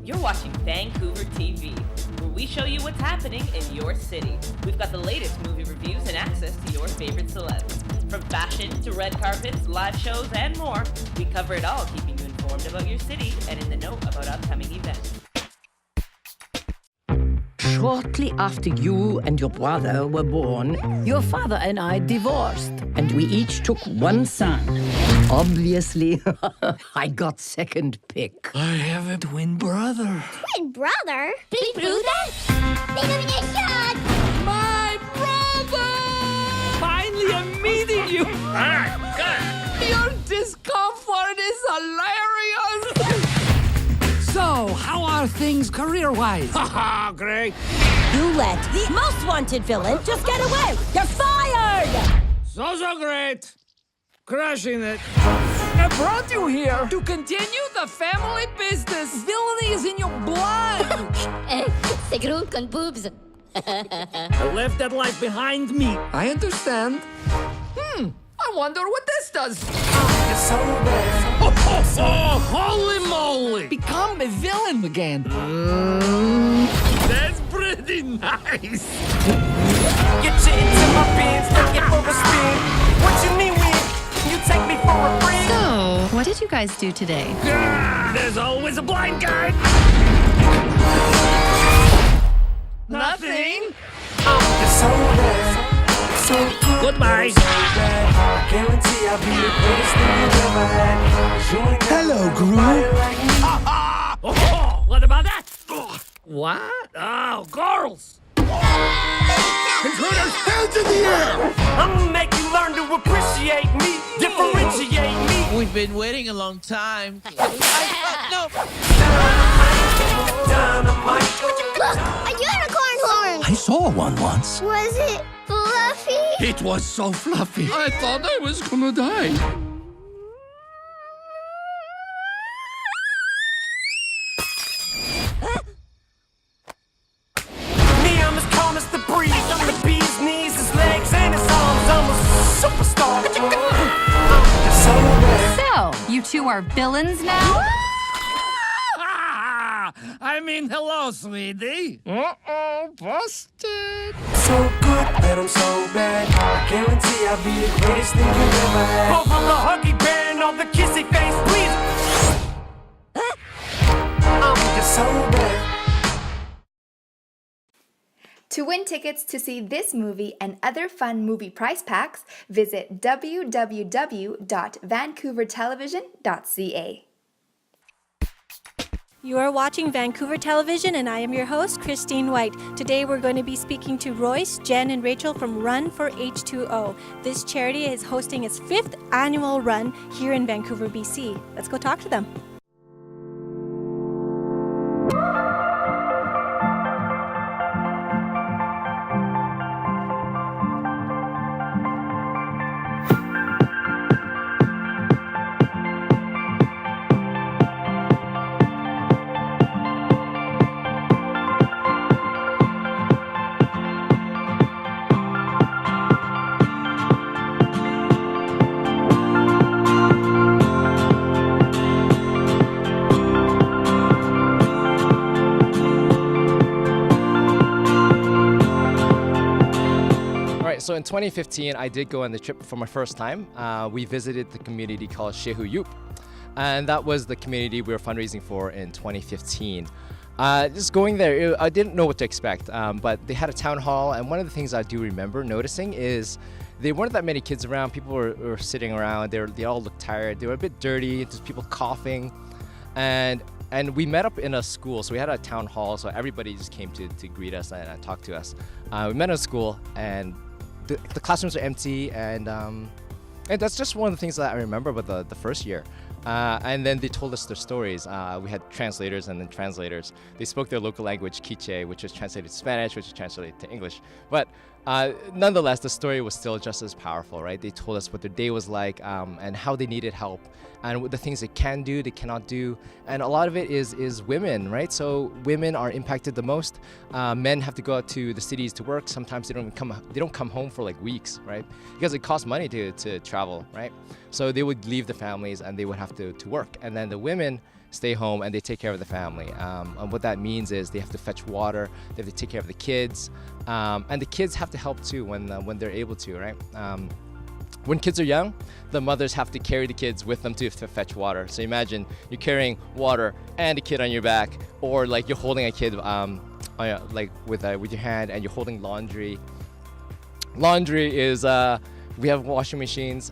You're watching Vancouver TV, where we show you what's happening in your city. We've got the latest movie reviews and access to your favorite celebs. From fashion to red carpets, live shows, and more, we cover it all, keeping you informed about your city and in the know about upcoming events. Shortly after you and your brother were born, your father and I divorced, and we each took one son. Obviously, I got second pick. I have a twin brother. Twin brother? Big brother? Denomination! My brother! Finally, I'm meeting you. All right, good. Your discomfort is hilarious. So, how are things career-wise? Haha, great. You let the most wanted villain just get away! You're fired! So great. Crushing it. I brought you here to continue the family business. Villainy is in your blood. C'est gros con boobs. I left that life behind me. I understand. I wonder what this does. Holy moly! Become a villain again. That's pretty nice. Get you into my bins, take it for a spin. What you mean when you take me for a friend? So, what did you guys do today? There's always a blind guy. Nothing. So bad, so good. Goodbye. So bad. I guarantee I'll be the greatest thing you've ever had. Hello, Gru. Oh, what about that? What? Oh, girls. Intruders, hands in the air! I'm gonna make you learn to appreciate me, differentiate me. We've been waiting a long time. No. Dynamite. Look, a unicorn horn! I saw one once. Was it fluffy? It was so fluffy. I thought I was gonna die. Me, I'm as calm as the breeze. I'm the bee's knees, his legs, and his arms. I'm a superstar. So bad. So, you two are villains now? I mean, hello, sweetie. Uh-oh, busted. So good, and I'm so bad. I guarantee I'll be the greatest thing you've ever had. Both of the huggy bear and all the kissy face, please. I'm just so bad. To win tickets to see this movie and other fun movie prize packs, visit www.vancouvertelevision.ca. You are watching Vancouver Television, and I am your host, Christine White. Today we're going to be speaking to Royce, Jen, and Rachel from Run For H2O. This charity is hosting its 5th annual run here in Vancouver, BC. Let's go talk to them. So in 2015, I did go on the trip for my first time. We visited the community called Shehuyup, and that was the community we were fundraising for in 2015. Just going there, I didn't know what to expect, but they had a town hall, and one of the things I do remember noticing is there weren't that many kids around. People were sitting around. They all looked tired. They were a bit dirty. Just people coughing, and we met up in a school. So we had a town hall, so everybody just came to greet us and talk to us. We met in a school, and the classrooms are empty, and that's just one of the things that I remember about the first year. And then they told us their stories. We had translators and then translators. They spoke their local language, Quiche, which was translated to Spanish, which was translated to English. But Nonetheless, the story was still just as powerful, right? They told us what their day was like and how they needed help and what the things they can do, they cannot do. And a lot of it is women, right? So women are impacted the most. Men have to go out to the cities to work. Sometimes they don't come home for like weeks, right? Because it costs money to travel, right? So they would leave the families and they would have to work. And then the women stay home and they take care of the family. And what that means is they have to fetch water, they have to take care of the kids, and the kids have to help too when they're able to, right? When kids are young, the mothers have to carry the kids with them to fetch water. So imagine you're carrying water and a kid on your back, or like you're holding a kid like with your hand, and you're holding laundry. Laundry is we have washing machines.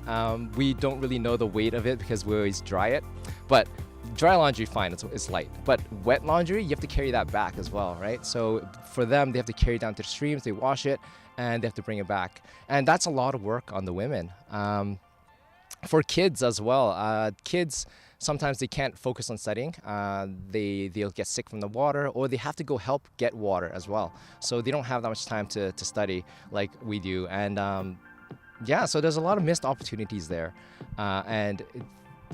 We don't really know the weight of it because we always dry it, but dry laundry, fine, it's light. But wet laundry, you have to carry that back as well, right? So for them, they have to carry it down to the streams, they wash it, and they have to bring it back. And that's a lot of work on the women. For kids as well, kids, sometimes they can't focus on studying. They'll get sick from the water, or they have to go help get water as well. So they don't have that much time to study like we do. And yeah, so there's a lot of missed opportunities there. And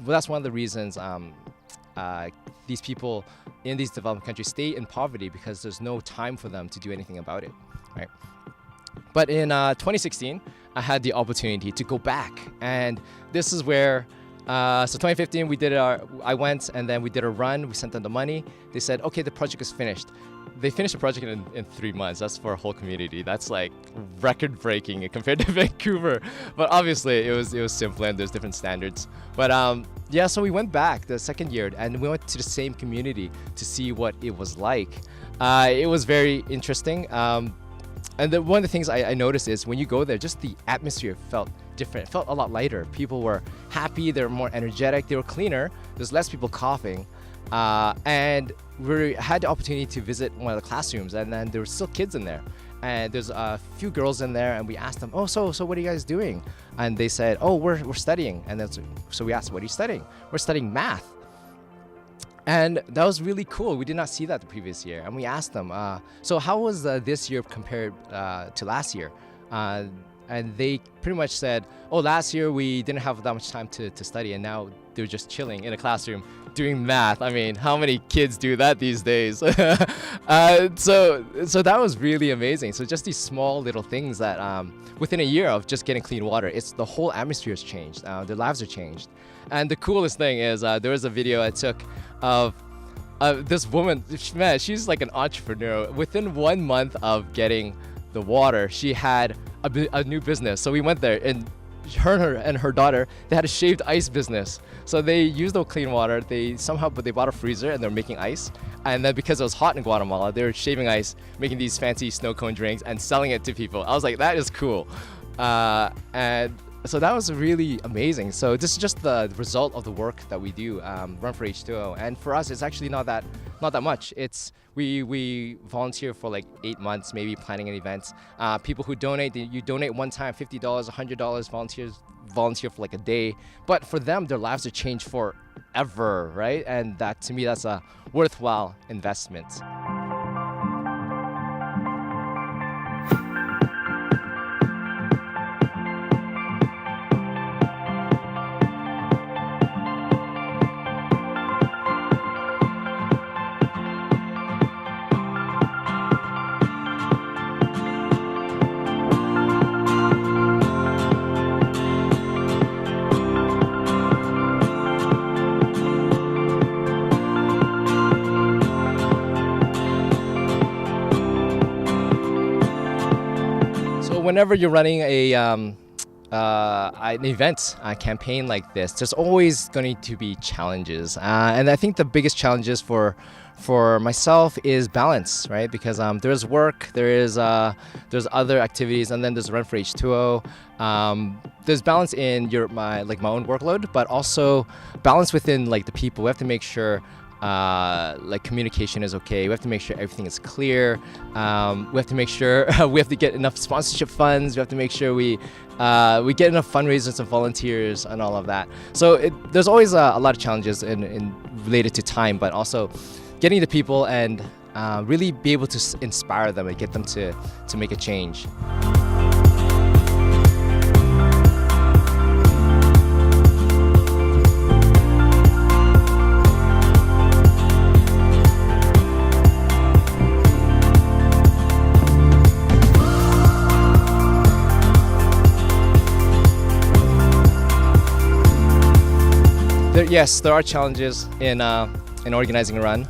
that's one of the reasons these people in these developing countries stay in poverty, because there's no time for them to do anything about it, right? But in 2016, I had the opportunity to go back, and this is where, so 2015 I went and then we did a run, we sent them the money, they said, okay, the project is finished. They finished the project in 3 months. That's for a whole community. That's like record-breaking compared to Vancouver. But obviously, it was simple and there's different standards. But yeah, so we went back the second year and we went to the same community to see what it was like. It was very interesting. And one of the things I noticed is when you go there, just the atmosphere felt different. It felt a lot lighter. People were happy. They were more energetic. They were cleaner. There's less people coughing. And we had the opportunity to visit one of the classrooms, and then there were still kids in there. And there's a few girls in there, and we asked them, oh, so what are you guys doing? And they said, oh, we're studying. And so we asked, what are you studying? We're studying math. And that was really cool. We did not see that the previous year. And we asked them, so how was this year compared to last year? And they pretty much said, oh, last year we didn't have that much time to study, and now they're just chilling in a classroom doing math. I mean, how many kids do that these days? So that was really amazing. So just these small little things that within a year of just getting clean water, it's the whole atmosphere has changed. Their lives are changed. And the coolest thing is there was a video I took of this woman. Man, she's like an entrepreneur. Within 1 month of getting the water, she had a new business. So we went there, and her and her daughter, they had a shaved ice business. So they used the clean water. They bought a freezer and they're making ice. And then because it was hot in Guatemala, they were shaving ice, making these fancy snow cone drinks and selling it to people. I was like, that is cool. And so that was really amazing. So this is just the result of the work that we do, Run for H2O. And for us, it's actually not that much. It's we volunteer for like 8 months, maybe planning an event. People who donate, you donate one time, $50, $100, volunteer for like a day. But for them, their lives are changed forever, right? And that, to me, that's a worthwhile investment. Whenever you're running an event, a campaign like this, there's always going to be challenges. And I think the biggest challenges for myself is balance, right? Because there's work, there's other activities, and then there's Run for H2O. There's balance in my own workload, but also balance within like the people. We have to make sure like communication is okay. We have to make sure everything is clear. We have to make sure we have to get enough sponsorship funds. We have to make sure we get enough fundraisers and volunteers and all of that. So there's always a lot of challenges in related to time, but also getting the people and really be able to inspire them and get them to make a change. yes, there are challenges in organizing a run,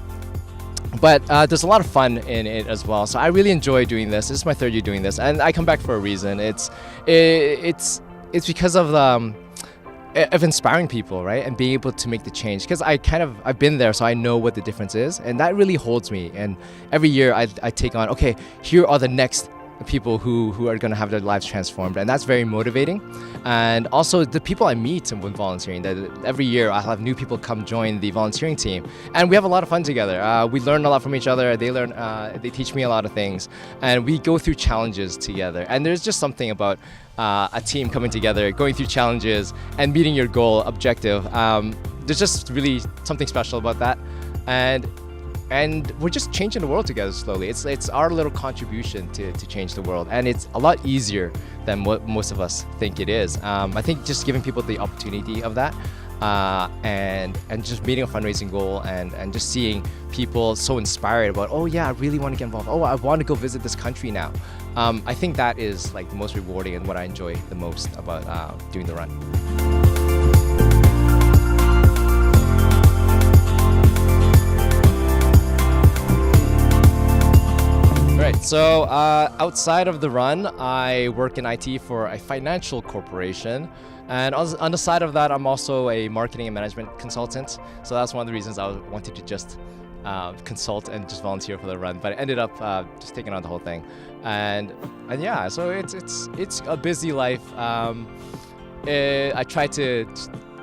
but there's a lot of fun in it as well. So I really enjoy doing this. This is my 3rd year doing this, and I come back for a reason. It's because of inspiring people, right, and being able to make the change. Because I've been there, so I know what the difference is, and that really holds me. And every year I take on, okay, here are the next people who are going to have their lives transformed, and that's very motivating. And also the people I meet when volunteering, that every year I'll have new people come join the volunteering team, and we have a lot of fun together. We learn a lot from each other. They teach me a lot of things, and we go through challenges together. And there's just something about a team coming together, going through challenges and meeting your goal objective. There's just really something special about that, and we're just changing the world together slowly. It's our little contribution to change the world, and it's a lot easier than what most of us think it is. I think just giving people the opportunity of that, and just meeting a fundraising goal, and just seeing people so inspired about, oh yeah, I really want to get involved. Oh, I want to go visit this country now. I think that is like the most rewarding and what I enjoy the most about doing the run. Right, so outside of the run, I work in IT for a financial corporation. And on the side of that, I'm also a marketing and management consultant. So that's one of the reasons I wanted to just consult and just volunteer for the run. But I ended up just taking on the whole thing. And yeah, so it's a busy life. I try to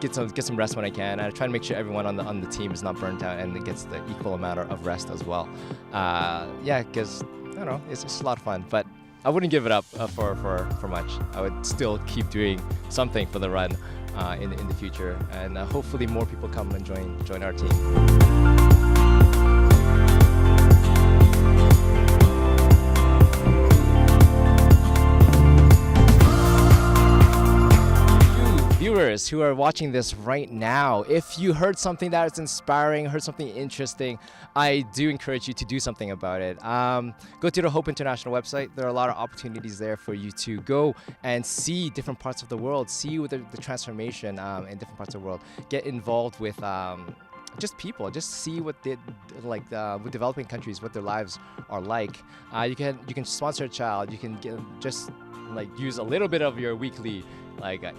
get some rest when I can, and I try to make sure everyone on the team is not burnt out and gets the equal amount of rest as well. Yeah, because I don't know, it's just a lot of fun, but I wouldn't give it up for much. I would still keep doing something for the run in the future, and hopefully more people come and join our team. Viewers who are watching this right now, if you heard something that is inspiring, heard something interesting, I do encourage you to do something about it. Go to the Hope International website. There are a lot of opportunities there for you to go and see different parts of the world, see the transformation in different parts of the world. Get involved with just people, just see what they like with developing countries, what their lives are like. You can sponsor a child. You can just use a little bit of your weekly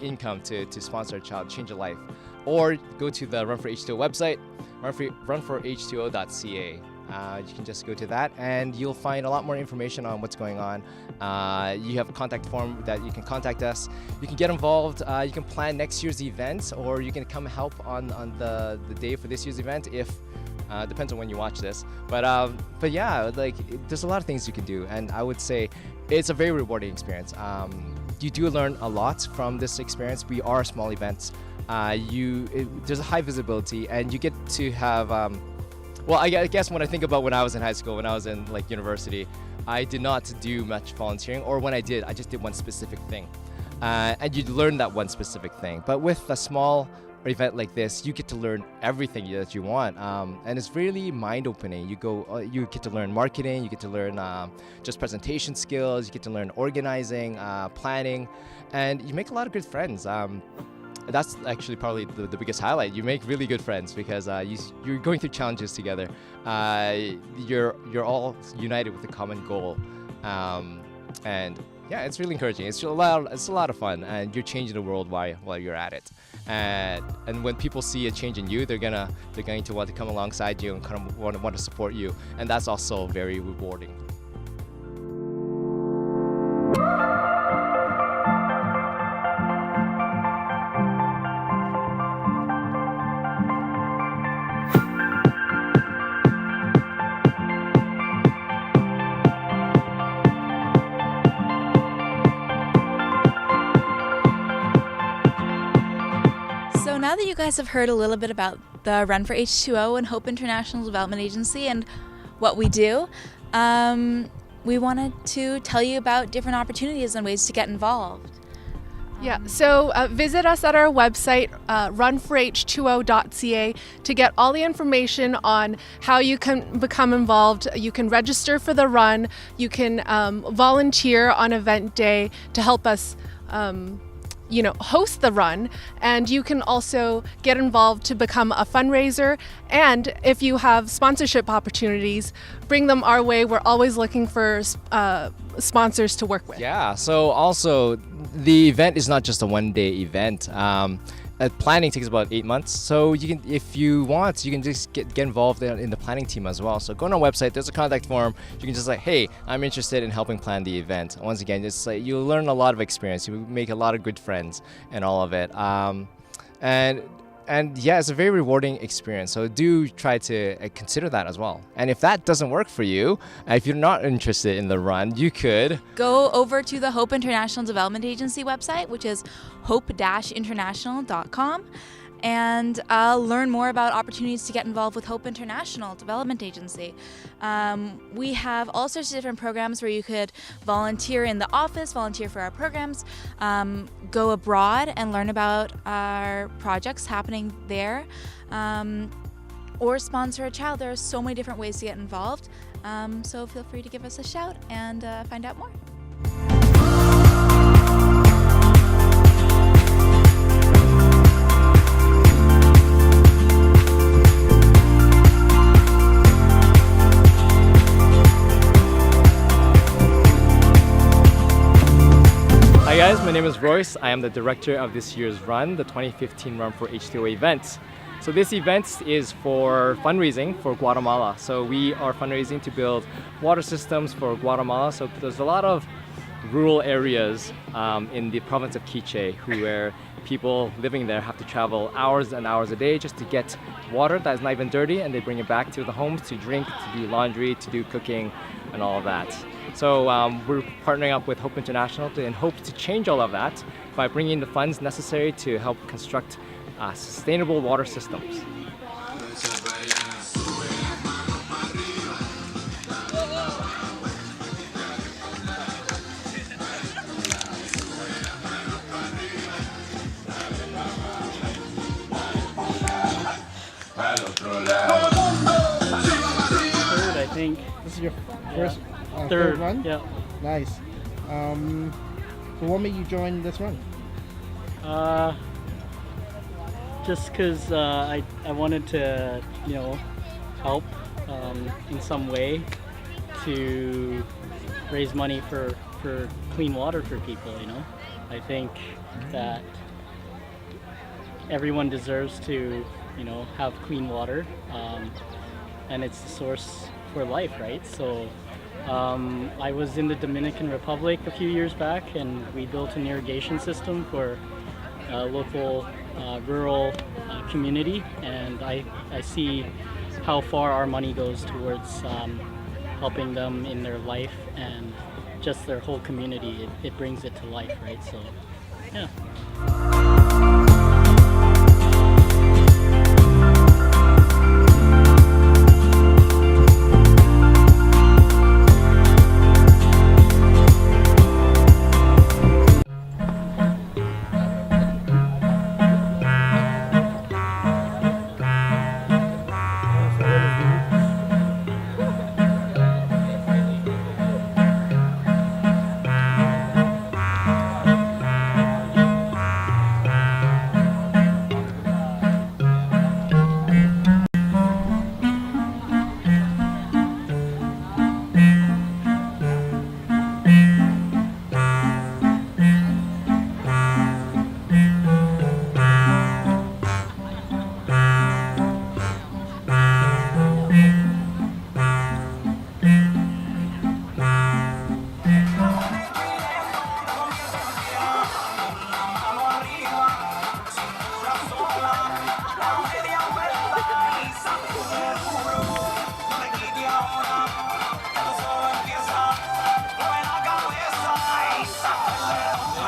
income to sponsor a child, change a life. Or go to the Run for H2O website, runforh2o.ca. You can just go to that and you'll find a lot more information on what's going on. You have a contact form that you can contact us. You can get involved. You can plan next year's event, or you can come help on the day for this year's event if depends on when you watch this. But yeah, there's a lot of things you can do, and I would say it's a very rewarding experience. You do learn a lot from this experience. We are small events. There's a high visibility, and you get to have. Well, I guess when I think about when I was in high school, when I was in university, I did not do much volunteering, or when I did, I just did one specific thing, and you learn that one specific thing. But with a small event like this, you get to learn everything that you want, and it's really mind-opening. You get to learn marketing, you get to learn just presentation skills, you get to learn organizing, planning, and you make a lot of good friends. That's actually probably the biggest highlight. You make really good friends because you're going through challenges together. You're all united with a common goal, and yeah, it's really encouraging. It's a lot of fun, and you're changing the world while you're at it. And when people see a change in you, they're going to want to come alongside you and kind of want to support you, and that's also very rewarding. Now that you guys have heard a little bit about the Run for H2O and Hope International Development Agency and what we do, we wanted to tell you about different opportunities and ways to get involved. Yeah, so visit us at our website, runforh2o.ca, to get all the information on how you can become involved. You can register for the run. You can volunteer on event day to help us host the run, and you can also get involved to become a fundraiser. And if you have sponsorship opportunities, bring them our way. We're always looking for sponsors to work with. Yeah, so also the event is not just a one-day event. Planning takes about 8 months, so you can, if you want, you can just get involved in the planning team as well. So go on our website, there's a contact form. You can just like, hey, I'm interested in helping plan the event. Once again, it's like you'll learn a lot of experience. You make a lot of good friends and all of it. And yeah, it's a very rewarding experience. So do try to consider that as well. And if that doesn't work for you, if you're not interested in the run, you could go over to the Hope International Development Agency website, which is hope-international.com, and learn more about opportunities to get involved with Hope International Development Agency. We have all sorts of different programs where you could volunteer in the office, volunteer for our programs, go abroad and learn about our projects happening there, or sponsor a child. There are so many different ways to get involved, so feel free to give us a shout and find out more. Hi guys, my name is Royce. I am the director of this year's run, the 2015 Run for H2O event. So this event is for fundraising for Guatemala. So we are fundraising to build water systems for Guatemala. So there's a lot of rural areas in the province of Quiche where people living there have to travel hours and hours a day just to get water that is not even dirty, and they bring it back to the homes to drink, to do laundry, to do cooking, and all of that. So we're partnering up with Hope International and hope to change all of that by bringing the funds necessary to help construct sustainable water systems. Third, I think. This is your first third run? Yeah. Nice. So what made you join this run? Just because I wanted to, help in some way to raise money for clean water for people, I think that everyone deserves to, have clean water, and it's the source for life, right? So I was in the Dominican Republic a few years back, and we built an irrigation system for a local rural community, and I see how far our money goes towards helping them in their life and just their whole community. It brings it to life, right? So, yeah.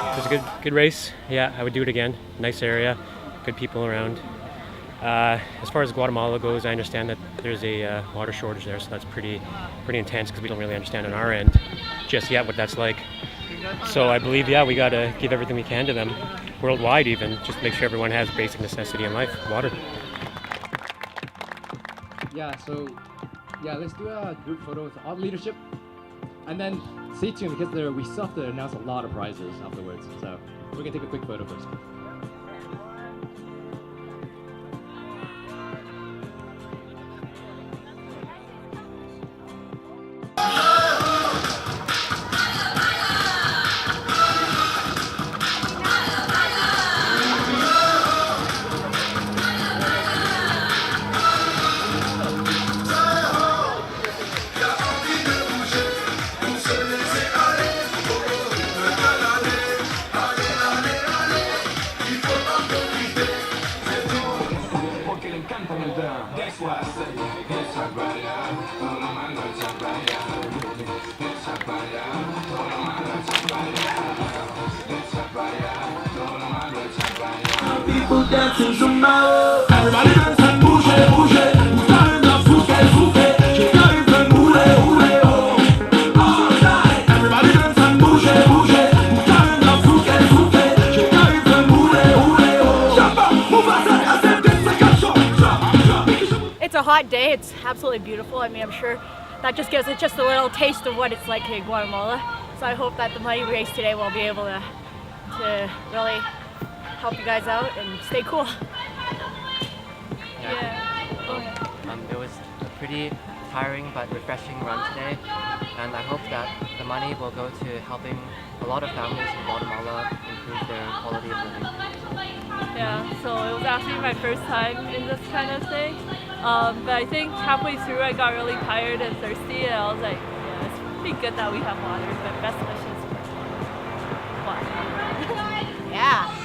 It was a good race. Yeah, I would do it again. Nice area, good people around. As far as Guatemala goes, I understand that there's a water shortage there, so that's pretty intense because we don't really understand on our end just yet what that's like. So I believe, we got to give everything we can to them, worldwide even, just to make sure everyone has basic necessity in life, water. Let's do a group photo with all leadership, and then stay tuned because we still have to announce a lot of prizes afterwards. So. We're gonna take a quick photo first. People dancing Zumba. Everybody dancing, bouger, bouger. Bouger, souffle, souffle. J'ai carré plein de rouler, rouler, oh. All night. Everybody dancing, bouger, bouger. Bouger, souffle, souffle. J'ai carré plein de rouler, rouler, oh. Jump up, move outside, It's a hot day. It's absolutely beautiful. I mean, I'm sure that just gives it just a little taste of what it's like in Guatemala. So I hope that the money raised today will be able to really help you guys out and stay cool. It was a pretty tiring but refreshing run today, and I hope that the money will go to helping a lot of families in Guatemala improve their quality of living. Yeah, so it was actually my first time in this kind of thing, but I think halfway through I got really tired and thirsty, and I was like, yeah, it's pretty good that we have water, but best wishes for water. Yeah.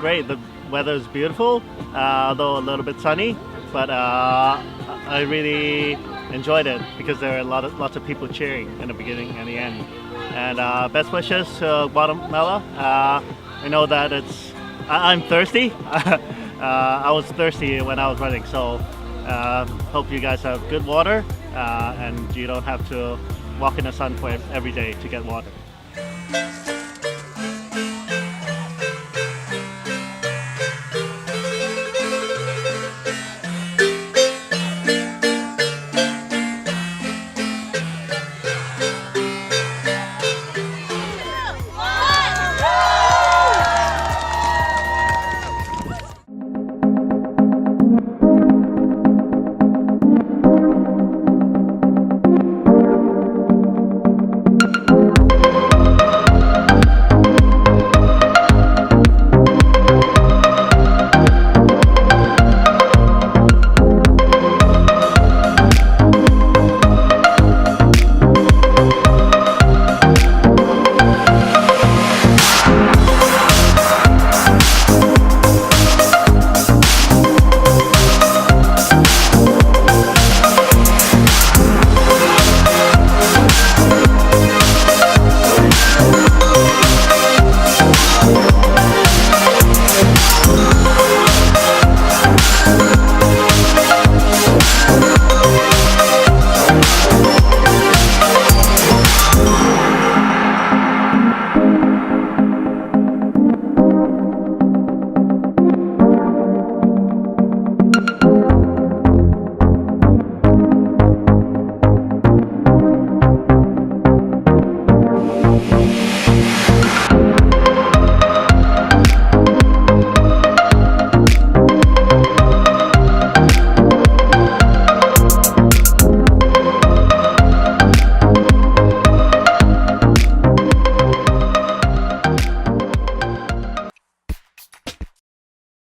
great. The weather is beautiful, although a little bit sunny, but I really enjoyed it because there were lots of people cheering in the beginning and the end. And best wishes to Guatemala. I know that I'm thirsty. I was thirsty when I was running, so hope you guys have good water and you don't have to walk in the sun for every day to get water.